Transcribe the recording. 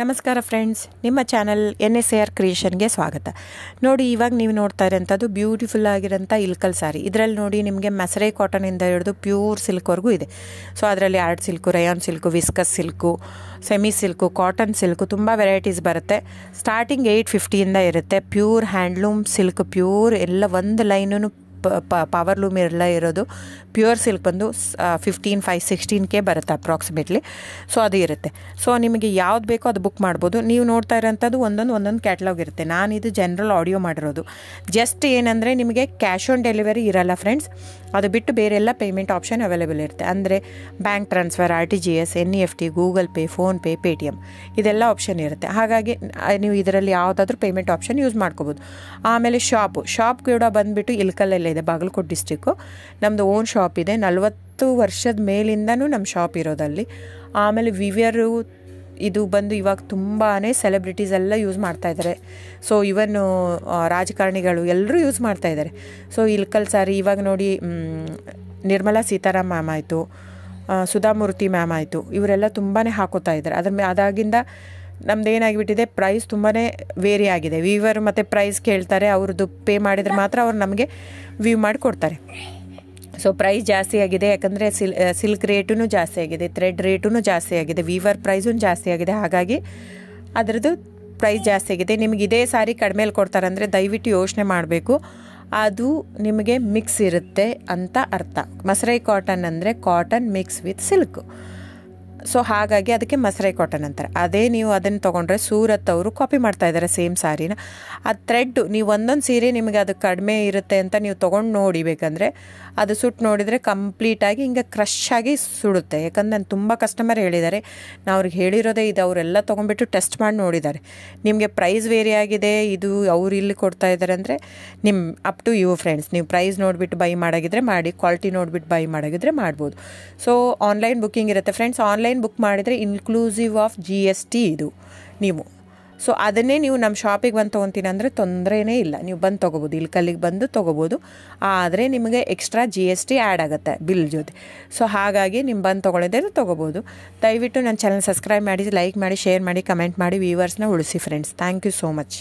ನಮಸ್ಕಾರ ಫ್ರೆಂಡ್ಸ್, ನಿಮ್ಮ channel NSAR ಕ್ರಿಯೇಷನ್ಗೆ ಸ್ವಾಗತ. ನೋಡಿ, ಇವಾಗ ನೀವು ನೋಡ್ತಾ ಇರೋಂಥದ್ದು ಬ್ಯೂಟಿಫುಲ್ ಆಗಿರೋಂಥ ಇಲ್ಕಲ್ ಸಾರಿ. ಇದರಲ್ಲಿ ನೋಡಿ ನಿಮಗೆ ಮಸರೈ ಕಾಟನಿಂದ ಹಿಡಿದು ಪ್ಯೂರ್ ಸಿಲ್ಕ್ವರೆಗೂ ಇದೆ. ಸೊ ಅದರಲ್ಲಿ art silk, Riyan silk, viscus silk, semi silk, cotton silk ತುಂಬ ವೆರೈಟೀಸ್ ಬರುತ್ತೆ. ಸ್ಟಾರ್ಟಿಂಗ್ 850ಇಂದ ಇರುತ್ತೆ. ಪ್ಯೂರ್ ಹ್ಯಾಂಡ್ಲೂಮ್ ಸಿಲ್ಕ್, ಪ್ಯೂರ್ ಎಲ್ಲ ಒಂದು ಲೈನೂ ಪವರ್ ಲೂಮ್ ಎಲ್ಲ ಇರೋದು. ಪ್ಯೂರ್ ಸಿಲ್ಕ್ ಬಂದು 15,516K ಬರುತ್ತೆ ಅಪ್ರಾಕ್ಸಿಮೇಟ್ಲಿ. ಸೊ ಅದು ಇರುತ್ತೆ. ಸೊ ನಿಮಗೆ ಯಾವ್ದು ಬೇಕೋ ಅದು ಬುಕ್ ಮಾಡ್ಬೋದು. ನೀವು ನೋಡ್ತಾ ಇರೋಂಥದ್ದು ಒಂದೊಂದು ಕ್ಯಾಟ್ಲಾಗ್ ಇರುತ್ತೆ. ನಾನಿದು ಜನರಲ್ ಆಡಿಯೋ ಮಾಡಿರೋದು. ಜಸ್ಟ್ ಏನಂದರೆ ನಿಮಗೆ ಕ್ಯಾಶ್ ಆನ್ ಡೆಲಿವರಿ ಇರಲ್ಲ ಫ್ರೆಂಡ್ಸ್. ಅದು ಬಿಟ್ಟು ಬೇರೆಲ್ಲ ಪೇಮೆಂಟ್ ಆಪ್ಷನ್ ಅವೈಲೇಬಲ್ ಇರುತ್ತೆ. ಅಂದರೆ bank transfer, RTGS, NEFT, Google pay, PhonePe, Paytm ಇದೆಲ್ಲ ಆಪ್ಷನ್ ಇರುತ್ತೆ. ಹಾಗಾಗಿ ನೀವು ಇದರಲ್ಲಿ ಯಾವುದಾದ್ರೂ ಪೇಮೆಂಟ್ ಆಪ್ಷನ್ ಯೂಸ್ ಮಾಡ್ಕೋಬೋದು. ಆಮೇಲೆ ಶಾಪ್ ಕೂಡ ಬಂದುಬಿಟ್ಟು ಇಲ್ಕಲ್ಲೇ ಇದೆ, ಬಾಗಲಕೋಟೆ ಡಿಸ್ಟ್ರಿಕ್ಕು. ನಮ್ಮದು ಓನ್ ಶಾಪ್ ಇದೆ. 40 ವರ್ಷದ ಮೇಲಿಂದನೂ ನಮ್ಮ ಶಾಪ್ ಇರೋದಲ್ಲಿ. ಆಮೇಲೆ ವಿವಿಯರು ಇದು ಬಂದು ಇವಾಗ ತುಂಬಾ ಸೆಲೆಬ್ರಿಟೀಸ್ ಎಲ್ಲ ಯೂಸ್ ಮಾಡ್ತಾಯಿದ್ದಾರೆ. ಸೊ ಇವನ್ ರಾಜಕಾರಣಿಗಳು ಎಲ್ಲರೂ ಯೂಸ್ ಮಾಡ್ತಾಯಿದ್ದಾರೆ. ಸೊ ಇಲ್ಕಲ್ ಸಾರಿ ಇವಾಗ ನೋಡಿ, ನಿರ್ಮಲಾ ಸೀತಾರಾಮ್ ಮ್ಯಾಮ್ ಆಯಿತು, ಸುಧಾಮೂರ್ತಿ ಮ್ಯಾಮ್ ಆಯಿತು, ಇವರೆಲ್ಲ ತುಂಬಾ ಹಾಕೋತಾ ಇದ್ದಾರೆ. ಅದಾಗಿಂದ ನಮ್ದು ಏನಾಗಿಬಿಟ್ಟಿದೆ, ಪ್ರೈಸ್ ತುಂಬಾ ವೇರಿ ಆಗಿದೆ. ವೀವರ್ ಮತ್ತು ಪ್ರೈಸ್ ಕೇಳ್ತಾರೆ, ಅವ್ರದ್ದು ಪೇ ಮಾಡಿದರೆ ಮಾತ್ರ ಅವ್ರು ನಮಗೆ ವ್ಯೂ ಮಾಡಿ ಕೊಡ್ತಾರೆ. ಸೊ ಪ್ರೈಸ್ ಜಾಸ್ತಿ ಆಗಿದೆ, ಯಾಕಂದರೆ ಸಿಲ್ಕ್ ರೇಟೂ ಜಾಸ್ತಿ ಆಗಿದೆ, ಥ್ರೆಡ್ ರೇಟೂ ಜಾಸ್ತಿ ಆಗಿದೆ, ವೀವರ್ ಪ್ರೈಸೂ ಜಾಸ್ತಿ ಆಗಿದೆ. ಹಾಗಾಗಿ ಅದರದ್ದು ಪ್ರೈಸ್ ಜಾಸ್ತಿ ಆಗಿದೆ. ನಿಮಗೆ ಇದೇ ಸಾರಿ ಕಡಿಮೆಲಿ ಕೊಡ್ತಾರಂದರೆ ದಯವಿಟ್ಟು ಯೋಚನೆ ಮಾಡಬೇಕು. ಅದು ನಿಮಗೆ ಮಿಕ್ಸ್ ಇರುತ್ತೆ ಅಂತ ಅರ್ಥ. ಮಸರೈ ಕಾಟನ್ ಅಂದರೆ cotton mix with silk. So ಹಾಗಾಗಿ ಅದಕ್ಕೆ ಮಸರೈ ಕಾಟನ್ ಅಂತಾರೆ. ಅದೇ ನೀವು ಅದನ್ನು ತೊಗೊಂಡ್ರೆ ಸೂರತ್ ಅವರು ಕಾಪಿ ಮಾಡ್ತಾ ಇದ್ದಾರೆ ಸೇಮ್ ಸಾರಿನ. ಆ ಥ್ರೆಡ್ ನೀವು ಒಂದೊಂದು ಸೀರೆ ನಿಮಗೆ ಅದು ಕಡಿಮೆ ಇರುತ್ತೆ ಅಂತ ನೀವು ತೊಗೊಂಡು ನೋಡಿಬೇಕಂದ್ರೆ ಅದು ಸುಟ್ಟು ನೋಡಿದರೆ ಕಂಪ್ಲೀಟಾಗಿ ಹಿಂಗೆ ಕ್ರಶ್ ಆಗಿ ಸುಡುತ್ತೆ. ಯಾಕಂದ್ರೆ ನಾನು ತುಂಬ ಕಸ್ಟಮರ್ ಹೇಳಿದ್ದಾರೆ, ನಾವು ಅವ್ರಿಗೆ ಹೇಳಿರೋದೇ ಇದು. ಅವರೆಲ್ಲ ತೊಗೊಂಡ್ಬಿಟ್ಟು ಟೆಸ್ಟ್ ಮಾಡಿ ನೋಡಿದ್ದಾರೆ. ನಿಮಗೆ ಪ್ರೈಸ್ ವೇರಿ ಆಗಿದೆ, ಇದು ಅವ್ರು ಇಲ್ಲಿ ಕೊಡ್ತಾ ಇದ್ದಾರೆ ಅಂದರೆ ನಿಮ್ಮ ಅಪ್ ಟು ಯು ಫ್ರೆಂಡ್ಸ್. ನೀವು ಪ್ರೈಸ್ ನೋಡಿಬಿಟ್ಟು ಬೈ ಮಾಡೋಗಿದ್ರೆ ಮಾಡಿ, ಕ್ವಾಲಿಟಿ ನೋಡಿಬಿಟ್ಟು ಬೈ ಮಾಡೋಗಿದ್ರೆ ಮಾಡ್ಬೋದು. ಸೊ ಆನ್ಲೈನ್ ಬುಕ್ಕಿಂಗ್ ಇರುತ್ತೆ ಫ್ರೆಂಡ್ಸ್. ಆನ್ಲೈನ್ ಬುಕ್ ಮಾಡಿದರೆ ಇನ್ಕ್ಲೂಸಿವ್ ಆಫ್ GST ಇದು ನೀವು. ಸೊ ಅದನ್ನೇ ನೀವು ನಮ್ಮ ಶಾಪಿಗೆ ಬಂದು ತೊಗೊತೀನಿ ಅಂದರೆ ತೊಂದರೆನೇ ಇಲ್ಲ, ನೀವು ಬಂದು ತೊಗೋಬೋದು, ಇಲ್ಕಲ್ಲಿಗೆ ಬಂದು ತೊಗೋಬೋದು. ಆದರೆ ನಿಮಗೆ ಎಕ್ಸ್ಟ್ರಾ GST ಆ್ಯಡ್ ಆಗುತ್ತೆ ಬಿಲ್ ಜೊತೆ. ಸೊ ಹಾಗಾಗಿ ನೀವು ಬಂದು ತೊಗೊಳಿದ್ರೆ ತೊಗೋಬೋದು. ದಯವಿಟ್ಟು ನನ್ನ ಚಾನಲ್ ಸಬ್ಸ್ಕ್ರೈಬ್ ಮಾಡಿ, ಲೈಕ್ ಮಾಡಿ, ಶೇರ್ ಮಾಡಿ, ಕಮೆಂಟ್ ಮಾಡಿ, ವ್ಯೂವರ್ಸ್ನ ಉಳಿಸಿ friends. Thank you so much.